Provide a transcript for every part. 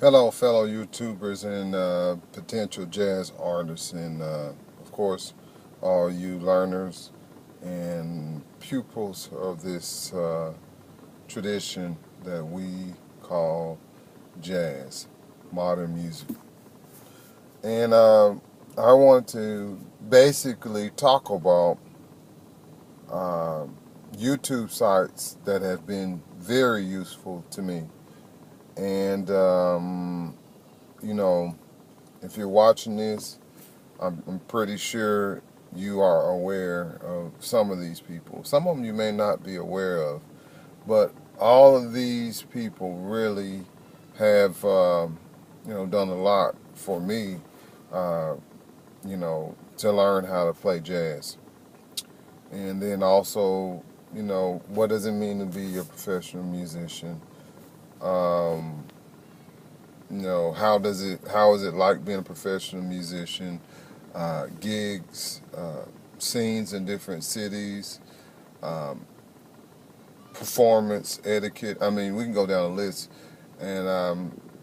Hello, fellow YouTubers and potential jazz artists, and of course, all you learners and pupils of this tradition that we call jazz, modern music. And I want to basically talk about uh, YouTube sites that have been very useful to me. And, you know, if you're watching this, I'm pretty sure you are aware of some of these people. Some of them you may not be aware of, but all of these people really have, done a lot for me, uh, to learn how to play jazz. And then also, what does it mean to be a professional musician? Um, how is it like being a professional musician? Gigs, scenes in different cities, um, performance etiquette. I mean, we can go down a list, and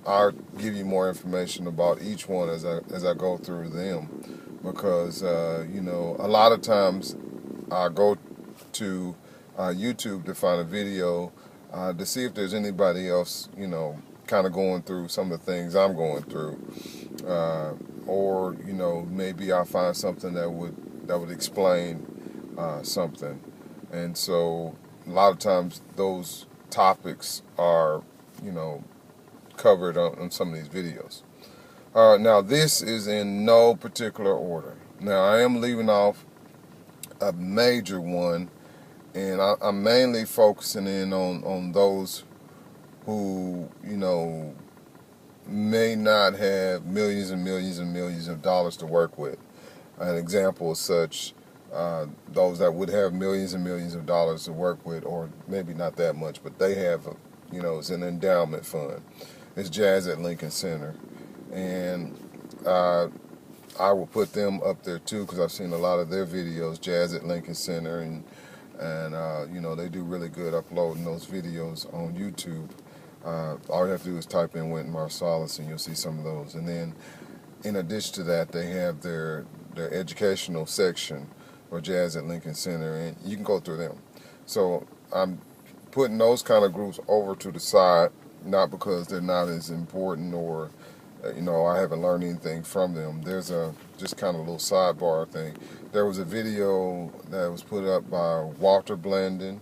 I'll give you more information about each one as I go through them, because a lot of times I go to YouTube to find a video to see if there's anybody else, kind of going through some of the things I'm going through, or maybe I'll find something that would explain something, and so a lot of times those topics are covered on some of these videos. Now this is in no particular order. Now I am leaving off a major one, and I'm mainly focusing in on those who may not have millions and millions and millions of dollars to work with. An example is such, those that would have millions and millions of dollars to work with, or maybe not that much, but they have, it's an endowment fund. It's Jazz at Lincoln Center. And I will put them up there too, because I've seen a lot of their videos, Jazz at Lincoln Center, and they do really good uploading those videos on YouTube. All you have to do is type in Wynton Marsalis and you'll see some of those. And then in addition to that, they have their educational section for Jazz at Lincoln Center, and you can go through them. So I'm putting those kind of groups over to the side, not because they're not as important or I haven't learned anything from them. There's a just kind of a little sidebar thing. There was a video that was put up by Walter Blandon,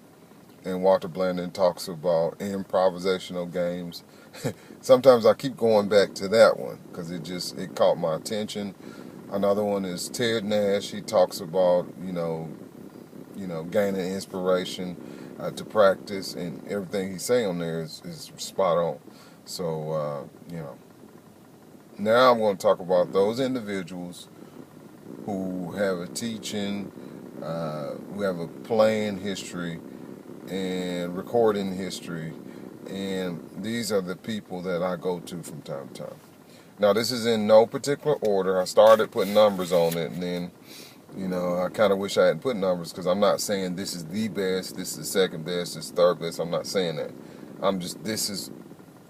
and Walter Blandon talks about improvisational games. Sometimes I keep going back to that one because it caught my attention. Another one is Ted Nash. He talks about gaining inspiration to practice, and everything he's saying on there is spot on. So now I'm going to talk about those individuals who have a teaching, who have a playing history and recording history, and these are the people that I go to from time to time. Now this is in no particular order. I started putting numbers on it, and then I kind of wish I hadn't put numbers, because I'm not saying this is the best, this is the second best, this is third best. I'm not saying that.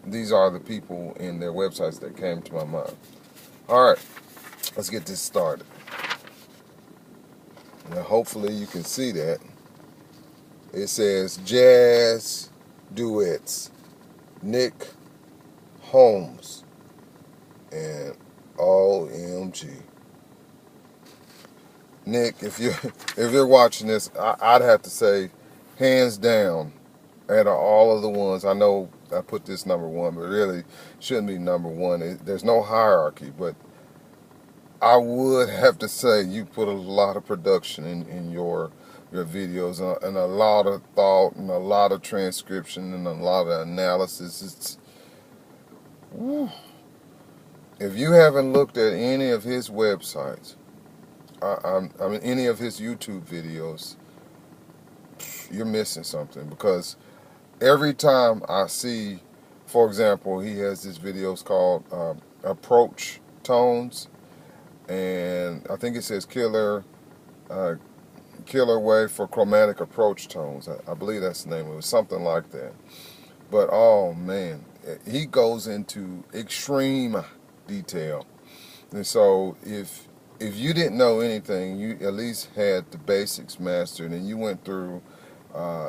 These are the people and their websites that came to my mind. All right, let's get this started. Now hopefully you can see that. It says Jazz Duets, Nick Holmes, and OMG. Nick, if you're watching this, I'd have to say, hands down, out of all of the ones, I know I put this number one, but really shouldn't be number one. There's no hierarchy, but I would have to say you put a lot of production in your videos, and a lot of thought and a lot of transcription and a lot of analysis. If you haven't looked at any of his websites, I mean any of his YouTube videos, you're missing something, because every time I see, for example, he has these videos called Approach Tones, and I think it says Killer Way for Chromatic Approach Tones. I believe that's the name of it, something like that. But oh man, he goes into extreme detail. And so if you didn't know anything, you at least had the basics mastered, and you went through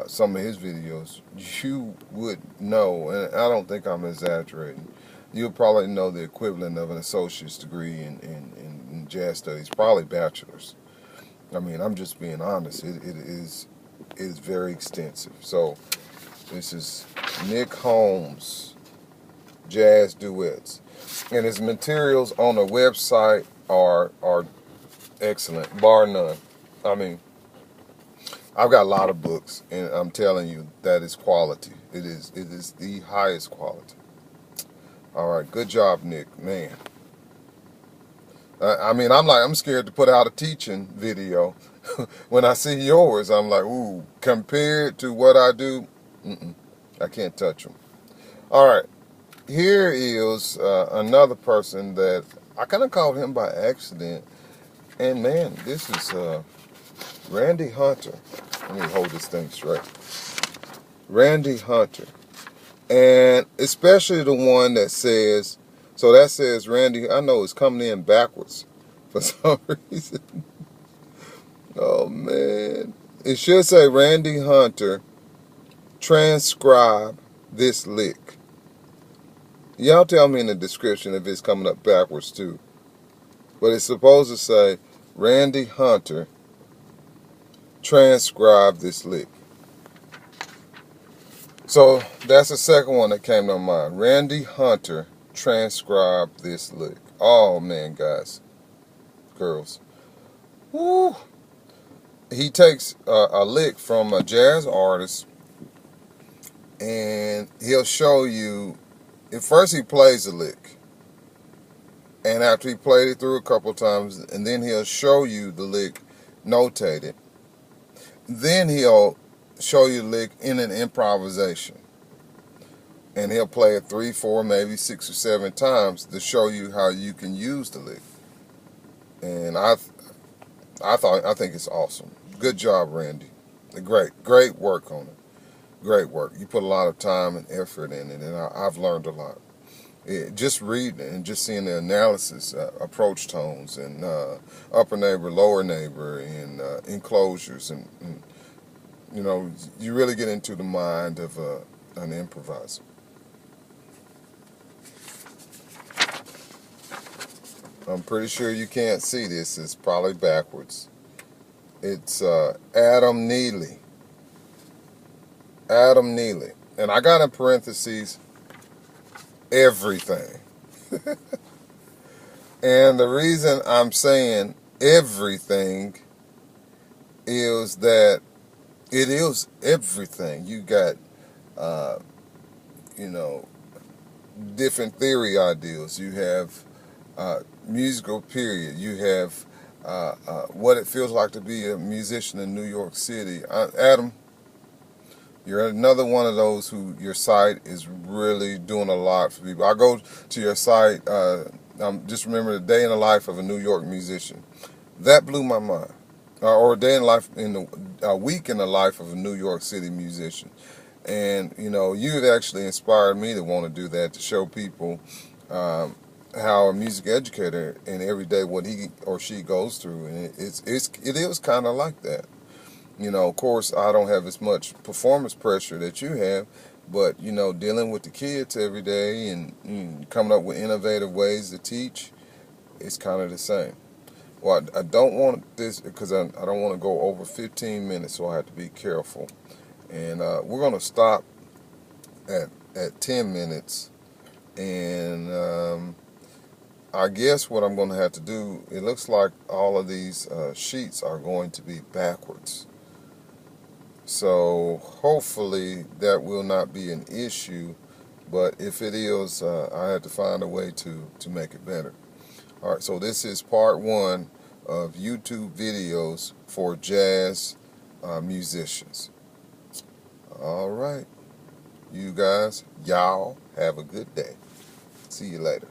some of his videos, you would know, and I don't think I'm exaggerating, you'll probably know the equivalent of an associate's degree in jazz studies, probably bachelor's. I mean, I'm just being honest. It is very extensive. So this is Nick Holmes, Jazz Duets. And his materials on the website are excellent, bar none. I mean, I've got a lot of books, and I'm telling you, that is quality. It is the highest quality. All right, good job, Nick. Man, I mean, I'm scared to put out a teaching video. When I see yours, I'm like, ooh, compared to what I do, I can't touch them. All right, here is another person that I kind of called him by accident, and man, this is Randy Hunter. Let me hold this thing straight. Randy Hunter. And especially the one that says, so that says Randy, I know it's coming in backwards for some reason. Oh man. It should say Randy Hunter, transcribe this lick. Y'all tell me in the description if it's coming up backwards too. But it's supposed to say Randy Hunter, transcribe this lick. So that's the second one that came to mind. Randy Hunter, transcribe this lick. Oh man, guys, girls. Woo. He takes a lick from a jazz artist, and he'll show you. At first he plays the lick, and after he played it through a couple times, and then he'll show you the lick notated. Then he'll show you the lick in an improvisation, and he'll play it 3, 4, maybe 6 or 7 times to show you how you can use the lick. And I think it's awesome. Good job, Randy. Great work on it. Great work. You put a lot of time and effort in it, and I've learned a lot. Just reading it and just seeing the analysis, approach tones, and upper neighbor, lower neighbor, and enclosures, and you know, you really get into the mind of an improviser. I'm pretty sure you can't see this. It's probably backwards. It's Adam Neely. Adam Neely. And I got in parentheses everything. And the reason I'm saying everything is that it is everything. You got, you know, different theory ideals. You have musical period. You have what it feels like to be a musician in New York City. Adam, you're another one of those who your site is really doing a lot for people. I go to your site, just remember the day in the life of a New York musician. That blew my mind. Or a day in life, a week in the life of a New York City musician. And, you know, you've actually inspired me to want to do that, to show people how a music educator in every day what he or she goes through. And it is kind of like that. You know, of course, I don't have as much performance pressure that you have, but, you know, dealing with the kids every day and coming up with innovative ways to teach, it's kind of the same. Well, I don't want this because I don't want to go over 15 minutes, so I have to be careful. And we're going to stop at 10 minutes. And I guess what I'm going to have to do, it looks like all of these sheets are going to be backwards. So hopefully that will not be an issue. But if it is, I have to find a way to make it better. All right, so this is part 1 of YouTube videos for jazz musicians. All right, you guys, y'all have a good day. See you later.